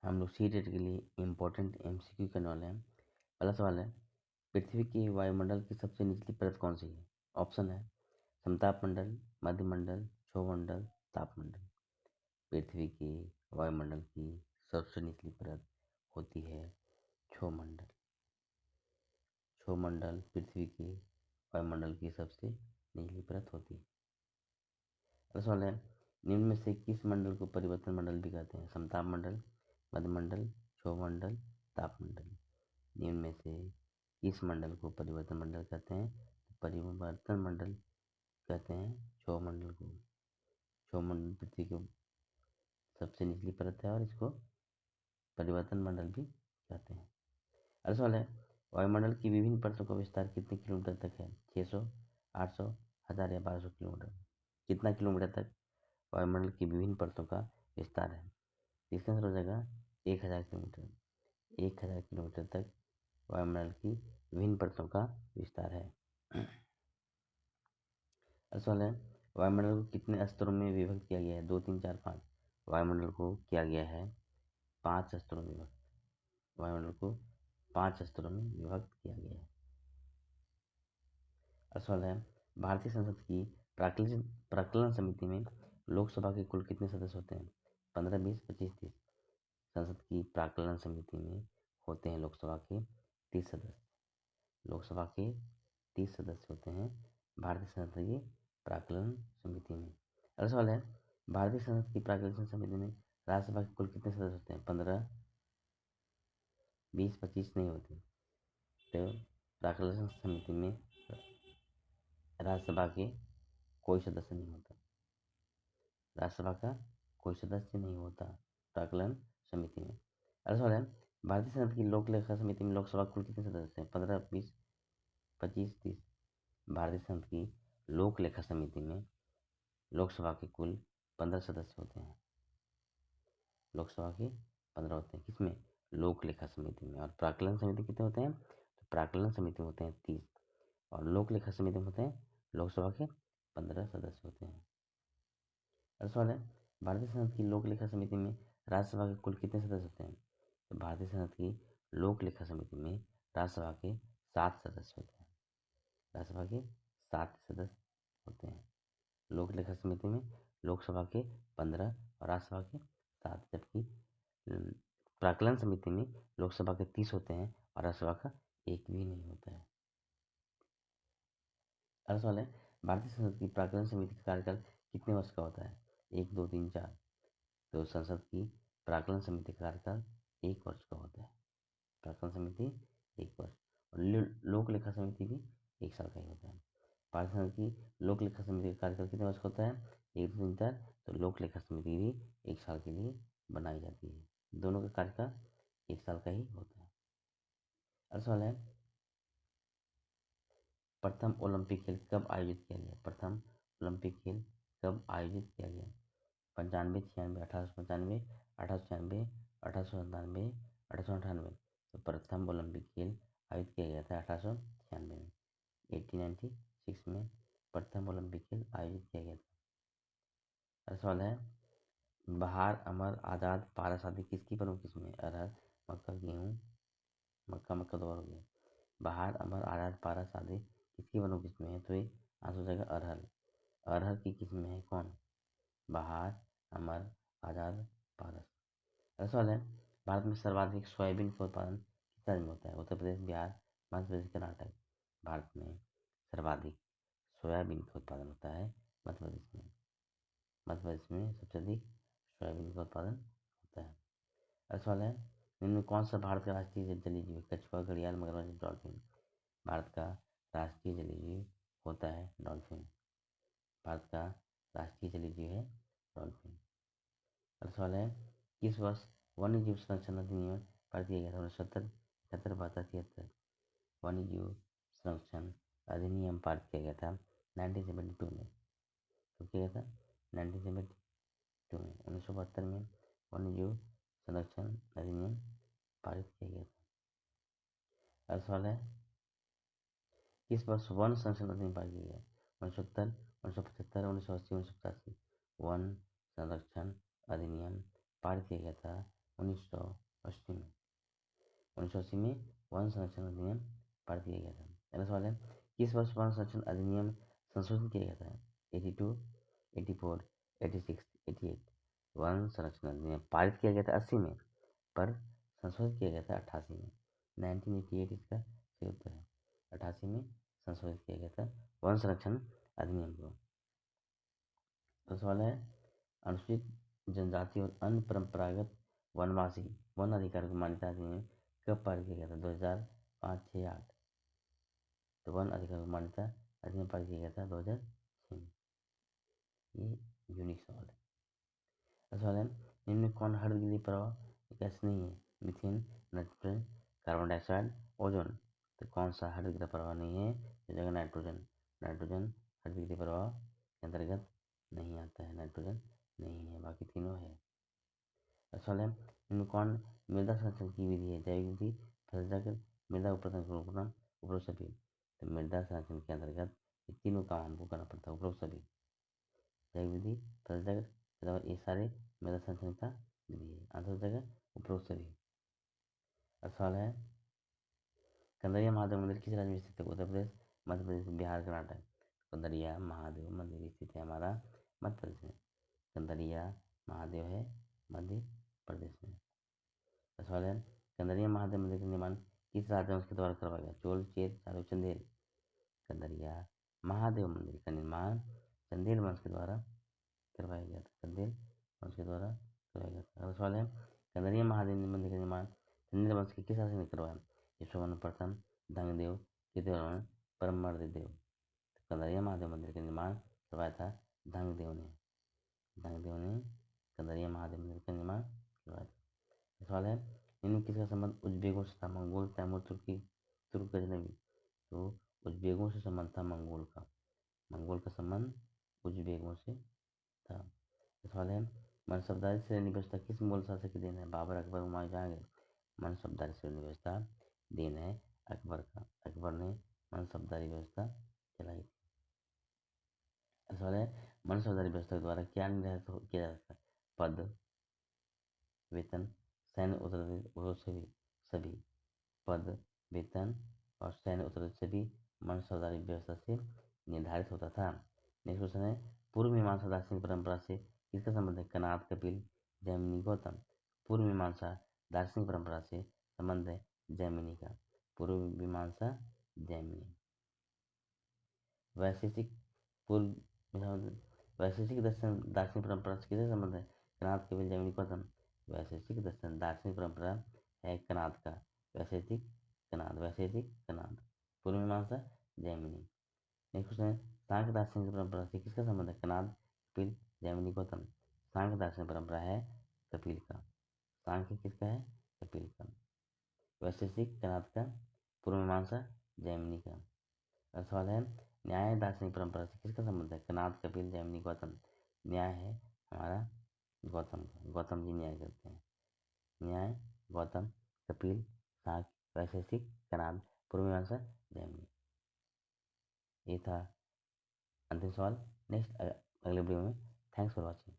हम लोग सीटेट के लिए इम्पोर्टेंट एमसीक्यू करने वाले हैं। पहला सवाल है, पृथ्वी की वायुमंडल की सबसे निचली परत कौन सी है? ऑप्शन है समताप मंडल, मध्यमंडल, क्षोभमंडल, तापमंडल। पृथ्वी की वायुमंडल की सबसे निचली परत होती है क्षोभमंडल। क्षोभमंडल पृथ्वी की वायुमंडल की सबसे निचली परत होती है। अगला सवाल है, निम्न में से किस मंडल को परिवर्तन मंडल भी कहते हैं? समताप मंडल, मध्यमंडल, क्षोभमंडल, तापमंडल। निम्न में से किस मंडल को परिवर्तन मंडल कहते हैं? तो परिवर्तन मंडल कहते हैं क्षोभमंडल को। क्षोभमंडल पृथ्वी की सबसे निचली परत है और इसको परिवर्तन मंडल भी कहते हैं। अगला सवाल है, वायुमंडल की विभिन्न परतों का विस्तार कितने किलोमीटर तक है? 600, 800, 1000 या 1200 किलोमीटर। कितना किलोमीटर तक वायुमंडल की विभिन्न परतों का विस्तार है? इसका आंसर हो जाएगा 1000 किलोमीटर। 1000 किलोमीटर तक वायुमंडल की विभिन्न परतों का विस्तार है। अगला सवाल है, वायुमंडल को कितने स्तरों में विभक्त किया गया है? 2, 3, 4, 5। वायुमंडल को किया गया है 5 स्तरों में विभक्त। वायुमंडल को 5 स्तरों में विभक्त किया गया है। अगला सवाल है, भारतीय संसद की प्राक्कलन समिति में लोकसभा के कुल कितने सदस्य होते हैं? 15, 20, 25, 30। संसद की प्राक्कलन समिति में होते हैं लोकसभा के 30 सदस्य। लोकसभा के 30 सदस्य होते हैं भारतीय संसद की प्राक्कलन समिति में। अगला सवाल है, भारतीय संसद की प्राक्कलन समिति में राज्यसभा के कुल कितने सदस्य होते हैं? 15, 20, 25 नहीं होते। तो प्राक्कलन समिति में राज्यसभा के कोई सदस्य नहीं होता। राज्यसभा का कोई सदस्य नहीं होता प्राक्कलन समिति में। अगला सवाल है, भारतीय संसद की लोक लेखा समिति में लोकसभा कुल कितने सदस्य हैं? 15, 20, 25, 30। भारतीय संसद की लोक लेखा समिति में लोकसभा के कुल 15 सदस्य होते हैं। लोकसभा के 15 होते हैं किसमें? लोक लेखा समिति में। और प्राक्कलन समिति कितने होते हैं? तो प्राक्कलन समिति में होते हैं 30 और लोक लेखा समिति में होते हैं लोकसभा के 15 सदस्य होते हैं। अगला सवाल है, भारतीय संसद की लोक लेखा समिति में राज्यसभा के कुल कितने सदस्य होते हैं? तो भारतीय संसद की लोक लेखा समिति में राज्यसभा के 7 सदस्य होते हैं। राज्यसभा के 7 सदस्य होते हैं। लोक लेखा समिति में लोकसभा के 15 और राज्यसभा के 7, जबकि प्राक्कलन समिति में लोकसभा के 30 होते हैं और राज्यसभा का एक भी नहीं होता है। अगला सवाल है, भारतीय संसद की प्राक्कलन समिति का कार्यकाल कितने वर्ष का होता है? 1, 2, 3, 4। तो संसद की प्राक्कलन समिति का कार्यकाल 1 वर्ष का होता है। प्राक्कलन समिति 1 वर्ष और लोक लेखा समिति भी 1 साल का ही होता है। भारतीय संसद की लोक लेखा समिति का कार्यकाल कितने वर्ष का होता है? 1, 2, 3, 4। तो लोक लेखा समिति भी 1 साल के लिए बनाई जाती है। दोनों का कार्यकाल 1 साल का ही होता है। अगला सवाल है, प्रथम ओलंपिक खेल कब आयोजित किया गया? प्रथम ओलंपिक खेल कब आयोजित किया गया? 95, 96, 1895, 1896, 1897, 1898। तो प्रथम ओलंपिक खेल आयोजित किया गया था 1896 में। 1896 में प्रथम ओलंपिक खेल आयोजित किया गया था। अगला सवाल है, बहार, अमर, आजाद, पारस आदि किसकी प्रमुख किस्में हैं? अरहर, मक्का, गेहूँ, मक्का दोबारा हो गया। बहार, अमर, आजाद, पारस आदि किसकी प्रमुख किस्में हैं? तो ये आंसर हो जाएगा अरहर। अरहर की किस्में है कौन? बहार, अमर, आजाद, पारस। अगला सवाल है, भारत में सर्वाधिक सोयाबीन का उत्पादन किस राज्य में होता है? उत्तर प्रदेश, बिहार, मध्य प्रदेश, कर्नाटक। भारत में सर्वाधिक सोयाबीन का उत्पादन होता है मध्य प्रदेश में। मध्य प्रदेश में सबसे अधिक सोयाबीन का उत्पादन होता है। अगला सवाल है, निम्न में कौन सा भारत का राष्ट्रीय जलीय जीव है? कछुआ, घड़ियाल, मगरमच्छ, डॉल्फिन। भारत का राष्ट्रीय जलीय जीव होता है डॉल्फिन। भारत का राष्ट्रीय जलीय जीव है डॉल्फिन। अगला सवाल है, किस वर्ष वन्य जीव संरक्षण अधिनियम पारित किया गया था? 1970, 71, 72, 73। वन्य जीव संरक्षण अधिनियम पारित किया गया था 1972 में। तो किया गया था 1972 में। 1972 में वन्य जीव संरक्षण अधिनियम पारित किया गया था। अगला सवाल है, किस वर्ष वन संरक्षण अधिनियम पारित किया गया? 1970, 1975, 1980, 1985। वन संरक्षण अधिनियम पारित किया गया था 1980 में 1980 में वन संरक्षण अधिनियम पारित किया गया था। अगला सवाल है, किस वर्ष वन संरक्षण अधिनियम संशोधित किया गया था? 82, 84, 86, 88। वन संरक्षण अधिनियम पारित किया गया था 80 में, पर संशोधित किया गया था 88 में। 1988 इसका सही उत्तर है। 88 में संशोधित किया गया था वन संरक्षण अधिनियम को। तो सवाल है, अनुसूचित जनजाति और अन्य परंपरागत वनवासी वन अधिकार की मान्यता अधिनियम कब पारित किया गया था? 2005, 6, 8। तो वन अधिकार की मान्यता अधिनियम पारित किया गया था 2006 में। ये यूनिक सवाल है। सवाल है, निम्न में कौन हरितगृह प्रभाव गैस नहीं है? Methane, nitrogen, carbon dioxide, ozone. तो कौन सा हरितगृह प्रभाव नहीं है? तो जगह नाइट्रोजन। नाइट्रोजन हरितगृह प्रभाव के अंतर्गत नहीं आता है, नाइट्रोजन नहीं है, बाकी तीनों है। सवाल है, इनमें कौन मृदा संरक्षण की विधि है? जैविक विधि, फसलचक्र, मृदा उपरोक्त उपरोक्त सभी। तो मृदा संरक्षण के अंतर्गत ये तीनों काम हमको करना पड़ता है, उपरोक्त सभी। जैविक विधि, फसलचक्र, ये सारे मृदा संरक्षण का विधि है। आंसर हो जाएगा उपरोक्त सभी। सवाल है, कंदरिया महादेव मंदिर किस राज्य में स्थित है? उत्तर प्रदेश, मध्य प्रदेश, बिहार, कर्नाटक। कंदरिया महादेव मंदिर स्थित है हमारा मध्य प्रदेश में। कंदरिया महादेव है मध्य प्रदेश में। सवाल है, कंदरिया महादेव मंदिर का निर्माण किस राजवंश के द्वारा करवाया गया? चोल, चेर, चालुक्य, चंदेल। कंदरिया महादेव मंदिर का निर्माण चंदेल वंश के द्वारा करवाया गया था। चंदेल वंश के द्वारा करवाया गया था। अगला सवाल है, कंदरिया महादेव मंदिर का निर्माण चंदेल वंश के किस शासक ने करवाया? यशोवर्मन प्रथम, धंगदेव, कीर्तिवर्मन, परमर्दिदेव। कंदरिया महादेव मंदिर का निर्माण करवाया था धंगदेव ने। धंगदेव ने कंदरिया महादेव मंदिर का निर्माण करवाया था। सवाल है, इनमें किसका संबंध उज्बेकों से था? मंगोल, तैमूर, तुर्की, तुर्क गजनवी। तो उज्बेकों से संबंध था मंगोल का। मंगोल का संबंध उज्बेकों से था। सवाल है, मनसबदारी श्रेणी व्यवस्था किस मुगल शासक की देन है? बाबर, अकबर, हुमायूं, जहांगीर। मनसबदारी श्रेणी व्यवस्था देन है अकबर का। अकबर ने मनसबदारी व्यवस्था चलाई थी। सवाल है, मनसबदारी व्यवस्था के द्वारा क्या निर्धारित किया जाता है? पद, वेतन, सैन्य उत्तराधिकारी सभी। पद, वेतन और सैन्य उत्तराधिकारी सभी मनसबदारी व्यवस्था से निर्धारित होता था। नेक्स्ट क्वेश्चन है, पूर्व मीमांसा दार्शनिक परंपरा से किसका संबंध है? कनाद, कपिल, जैमिनी, गौतम। पूर्व मीमांसा दार्शनिक परंपरा से संबंध है जैमिनी का। पूर्व मीमांसा जैमिनी। वैशेषिक पूर्व वैशेषिक दर्शन दार्शनिक परंपरा से किसका संबंध है? कनाद, कपिल, जैमिनी, गौतम। वैशेषिक दर्शन दार्शनिक परंपरा है कनाद का। वैशेषिक कनाद, वैशेषिक कनाद। पूर्व मीमांसा जैमिनी। नेक्स्ट क्वेश्चन है, सांख्य दार्शनिक परंपरा से किसका संबंध है? कनाद, कपिल, जैमिनी, गौतम। सांख्य दार्शनिक परंपरा है कपिल का। सांख्य किसका है? कपिल का। वैशेषिक कनाद का, पूर्व मीमांसा जैमिनी का। और सवाल है, न्याय दार्शनिक परंपरा से किसका संबंध है? कनाद, कपिल, जैमिनी, गौतम। न्याय है हमारा गौतम का। गौतम जी न्याय करते हैं। न्याय गौतम, कपिल, सांख्य, वैशेषिक, कनाद, पूर्व मीमांसा जैमिनी। ये था अंतिम सवाल। नेक्स्ट अगले वीडियो में। Thanks for watching.